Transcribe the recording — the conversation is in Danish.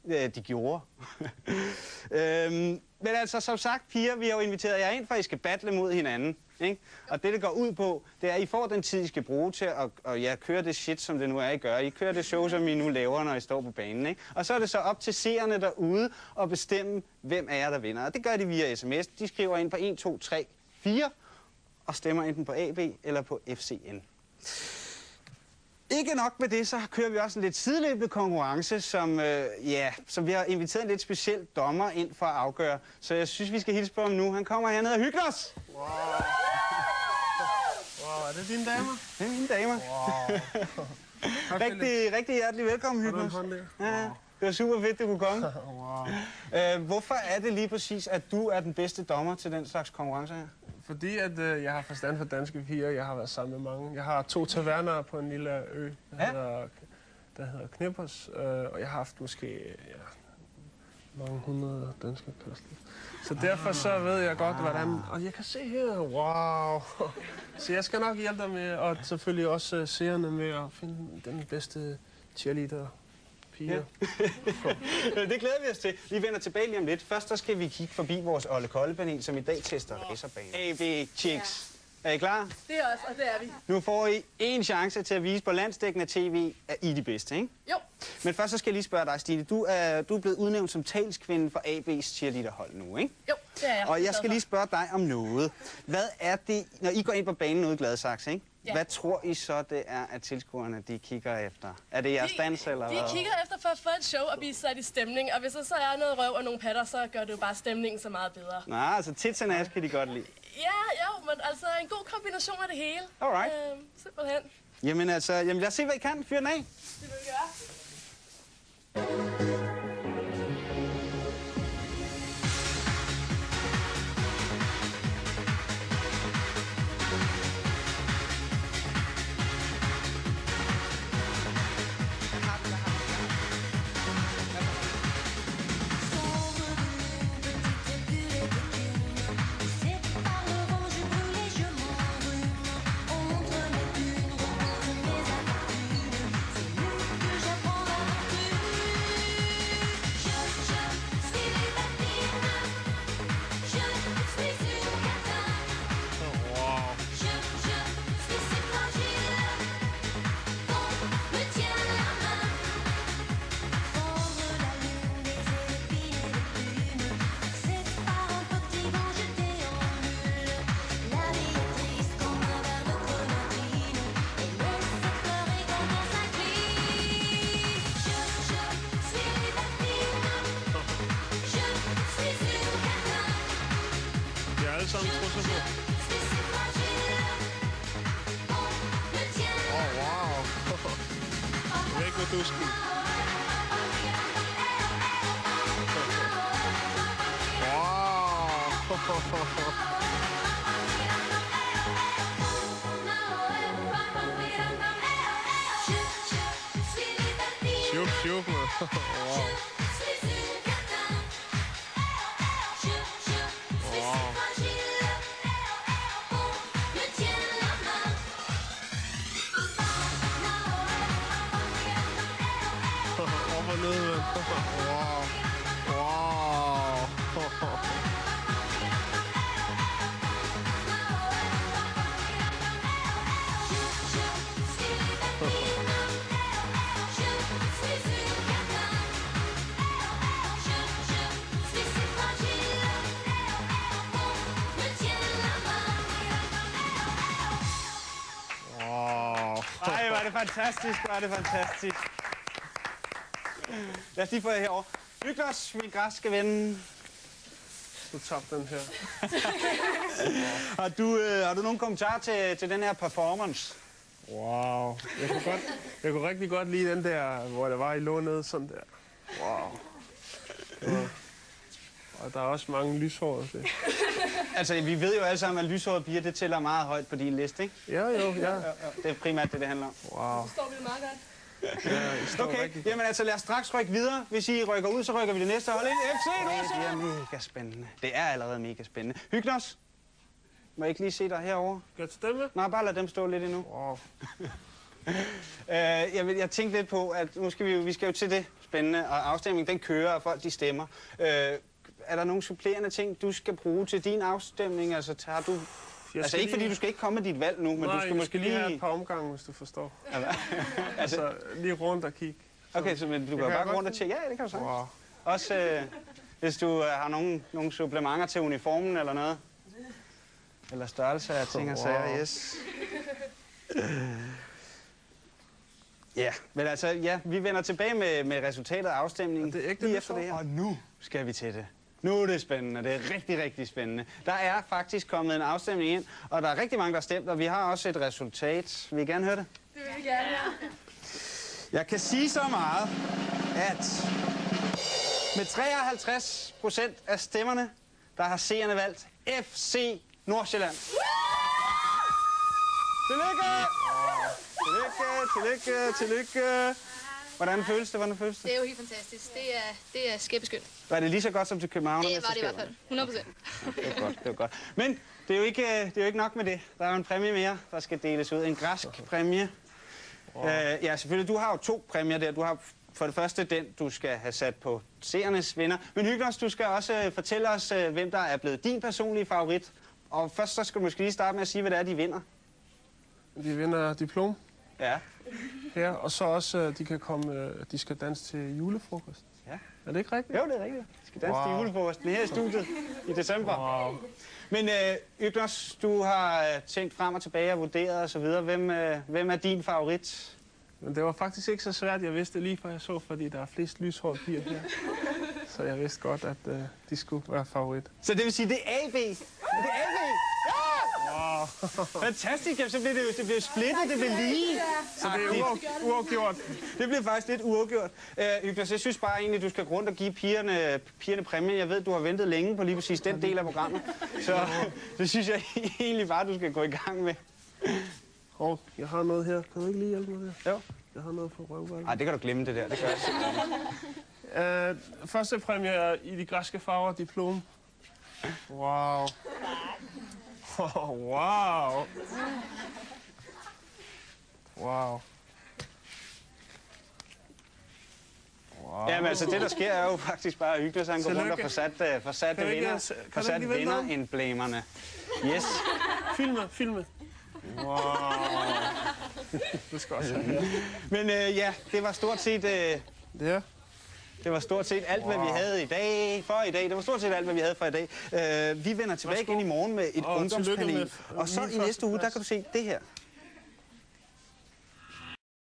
De gjorde. Men altså, som sagt, piger, vi har jo inviteret jer ind, for I skal battle mod hinanden. Ikke? Og det går ud på, det er, at I får den tid, I skal bruge til at køre det shit, som det nu er, I gør. I kører det show, som I nu laver, når I står på banen. Ikke? Og så er det så op til seerne derude at bestemme, hvem af jer, der vinder. Og det gør de via sms. De skriver ind på 1, 2, 3, 4 og stemmer enten på AB eller på FCN. Ikke nok med det, så kører vi også en lidt sideløbende konkurrence, som vi har inviteret en lidt speciel dommer ind for at afgøre. Så jeg synes, vi skal hilse på ham nu. Han kommer hernede og hygger os. Wow, er det dine damer? Det er mine damer. Wow. rigtig hjertelig velkommen, Hypnos. Ja, det var super fedt, du kunne komme. Wow. Hvorfor er det lige præcis, at du er den bedste dommer til den slags konkurrencer her? Fordi at jeg har forstand for danske piger, jeg har været sammen med mange. Jeg har 2 taverner på en lille ø, der hedder Knippers, og jeg har haft måske mange hundrede danske kærester. Så derfor så ved jeg godt, hvordan... Og jeg kan se her, wow! Så jeg skal nok hjælpe dig med, og selvfølgelig også seerne med at finde den bedste cheerleader. Ja. Det glæder vi os til. Vi vender tilbage lige om lidt. Først så skal vi kigge forbi vores Olle Kolle-panel, som i dag tester racerbanen. AB Chicks. Er I klar? Det er os, og det er vi. Nu får I en chance til at vise på landsdækkende tv, at I er de bedste, ikke? Jo. Men først så skal jeg lige spørge dig, Stine. Du er blevet udnævnt som talskvinde for AB's cheerleaderhold nu, ikke? Jo, det er jeg. Og jeg skal lige spørge dig om noget. Hvad er det, når I går ind på banen ude i Gladsaxe, ikke? Ja. Hvad tror I så, det er, at tilskuerne de kigger efter? Er det jeres dans, eller hvad? De kigger efter for at få et show og blive sat i stemning, og hvis der så er noget røv og nogle patter, så gør det jo bare stemningen så meget bedre. Nå, altså tits and ass kan de godt lide. Ja, jo, men altså en god kombination af det hele. Alright. Simpelthen. Jamen altså, lad os se, hvad I kan. Fyr den af. Det vil vi gøre. Ej, var det fantastisk, var det fantastisk. Lad os lige få jer herovre. Hyggelig, min græske ven. Du tabte den her. Har du nogen kommentar til den her performance? Wow. Jeg kunne rigtig godt lide den der, hvor der var i lå nede sådan der. Wow. Og der er også mange lyshår. Altså, vi ved jo alle sammen, at lyshårede piger, det tæller meget højt på din liste, ikke? Ja. Det er primært det handler om. Wow. Så står vi det meget godt. Ja, okay, jamen altså lad os straks rykke videre. Hvis I rykker ud, så rykker vi det næste hold ind. FC, det er mega spændende. Det er allerede mega spændende. Hyggelig. Må jeg ikke lige se dig herovre? Skal jeg tage dem med? Nej, bare lad dem stå lidt endnu. Wow. Jeg tænkte lidt på, at nu skal vi skal jo til det spændende, og afstemningen den kører, og folk de stemmer. Er der nogle supplerende ting, du skal bruge til din afstemning? Altså, tager du... Altså ikke fordi du skal ikke komme med dit valg nu, men du skal måske lige... have et par omgange, hvis du forstår. Altså lige rundt og kigge. Okay, så men du kan bare gå rundt og tjekke. Ja, det kan du sagtens. Wow. Også hvis du har nogle supplementer til uniformen eller noget. Eller størrelse af ting og sager, yes. Ja, men altså, ja, vi vender tilbage med resultatet af afstemningen det er ikke lige det, efter det her. står. Og nu skal vi til det. Nu er det spændende. Det er rigtig, rigtig spændende. Der er faktisk kommet en afstemning ind, og der er rigtig mange, der har stemt, og vi har også et resultat. Vil I gerne høre det? Det vil vi gerne, ja. Jeg kan sige så meget, at med 53% af stemmerne, der har seerne valgt FC Nordsjælland. Tillykke. Hvordan føles det? Det er jo helt fantastisk. Det er skæbeskyndt. Var det lige så godt som til København? Det var det i hvert fald. 100%. Det var godt. Men det er jo ikke nok med det. Der er jo en præmie mere, der skal deles ud. En græsk præmie. Ja, selvfølgelig. Du har jo 2 præmier der. Du har for det første den, du skal have sat på seernes vinder. Men Hygners, du skal også fortælle os, hvem der er blevet din personlige favorit. Og først så skal du måske lige starte med at sige, hvad det er, de vinder. De vinder diplom. Ja. Her, og så også, de skal danse til julefrokost. Ja. Er det ikke rigtigt? Jo, det er rigtigt. Vi skal danse til julefrokosten her i studiet i december. Wow. Men Hygners, du har tænkt frem og tilbage og vurderet osv. Hvem er din favorit? Men det var faktisk ikke så svært. Jeg vidste det lige før jeg så, fordi der er flest lyshårede piger her. Så jeg vidste godt, at de skulle være favorit. Så det vil sige, det er AB? Det er AB? Wow. Fantastisk, jamen, så bliver det blev splittet, det blev lige. Så det er uafgjort. Det bliver faktisk lidt uafgjort. Hygners, jeg synes bare egentlig, du skal gå rundt og give pigerne præmie. Jeg ved, du har ventet længe på lige præcis den del af programmet. Så det synes jeg egentlig bare, du skal gå i gang med. Jeg har noget her. Kan du ikke lige hjælpe mig der? Jo. Jeg har noget for røvvalget. Nej, det kan du glemme det der. Det gør jeg simpelthen. Første præmie er i de græske farver, diplom. Wow. Wow. Wow. Jamen altså, det der sker er jo faktisk bare hyggeligt, så han går rundt og får sat vinder-emblemerne. Yes. Filme. Wow. Det skal også have. Men ja, det var stort set... Ja. Det var stort set alt, hvad vi havde i dag. Det var stort set alt, hvad vi havde for i dag. Vi vender tilbage igen i morgen med et ungdomspanel. Og så i næste uge, der kan du se det her.